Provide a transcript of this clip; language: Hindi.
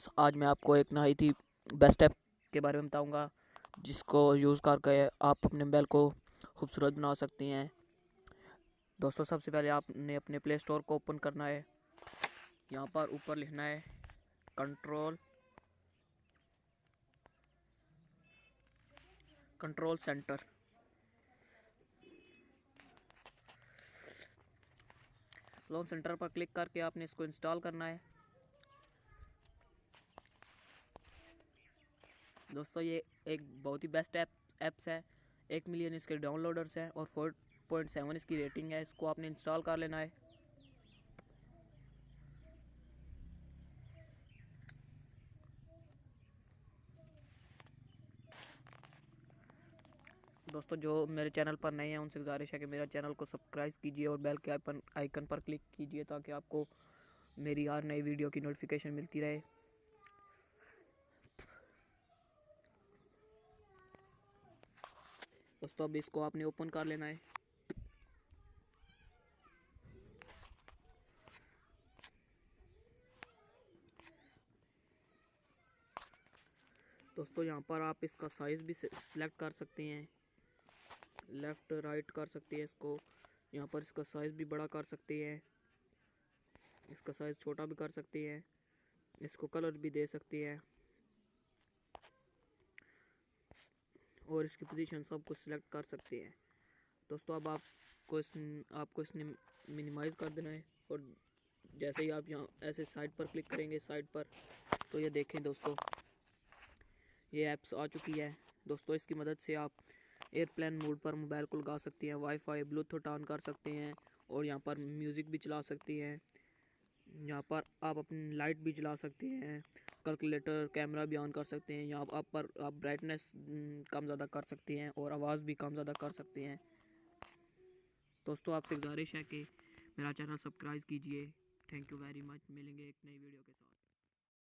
फ्रेंड्स, आज मैं आपको एक नहायत ही बेस्ट ऐप के बारे में बताऊंगा जिसको यूज़ करके आप अपने मोबाइल को खूबसूरत बना सकती हैं। दोस्तों, सबसे पहले आपने अपने प्ले स्टोर को ओपन करना है। यहाँ पर ऊपर लिखना है कंट्रोल सेंटर। लॉन्च सेंटर पर क्लिक करके आपने इसको इंस्टॉल करना है। दोस्तों, ये एक बहुत ही बेस्ट ऐप्स है। 1 मिलियन इसके डाउनलोडर्स हैं और 4.7 इसकी रेटिंग है। इसको आपने इंस्टॉल कर लेना है। दोस्तों, जो मेरे चैनल पर नए हैं उनसे गुजारिश है कि मेरा चैनल को सब्सक्राइब कीजिए और बेल के आइकन पर क्लिक कीजिए ताकि आपको मेरी हर नई वीडियो की नोटिफिकेशन मिलती रहे। दोस्तों, अब इसको आपने ओपन कर लेना है। दोस्तों, यहाँ पर आप इसका साइज़ भी सिलेक्ट कर सकते हैं, लेफ़्ट राइट कर सकते हैं इसको। यहाँ पर इसका साइज़ भी बड़ा कर सकते हैं, इसका साइज़ छोटा भी कर सकते हैं, इसको कलर भी दे सकते हैं और इसकी पोजीशन सब कुछ सिलेक्ट कर सकते हैं। दोस्तों, अब आपको इसने मिनिमाइज़ कर देना है और जैसे ही आप यहाँ ऐसे साइड पर क्लिक करेंगे साइड पर, तो ये देखें दोस्तों, ये ऐप्स आ चुकी है। दोस्तों, इसकी मदद से आप एयरप्लेन मोड पर मोबाइल को लगा सकती हैं, वाईफाई ब्लूटूथ ऑन कर सकते हैं और यहाँ पर म्यूज़िक भी चला सकती हैं। यहाँ पर आप अपनी लाइट भी चला सकते हैं, कैलकुलेटर कैमरा भी ऑन कर सकते हैं। यहाँ आप ब्राइटनेस कम ज़्यादा कर सकती हैं और आवाज़ भी कम ज़्यादा कर सकते हैं। दोस्तों, आपसे गुजारिश है कि मेरा चैनल सब्सक्राइब कीजिए। Thank you very much. मिलेंगे एक नई वीडियो के साथ।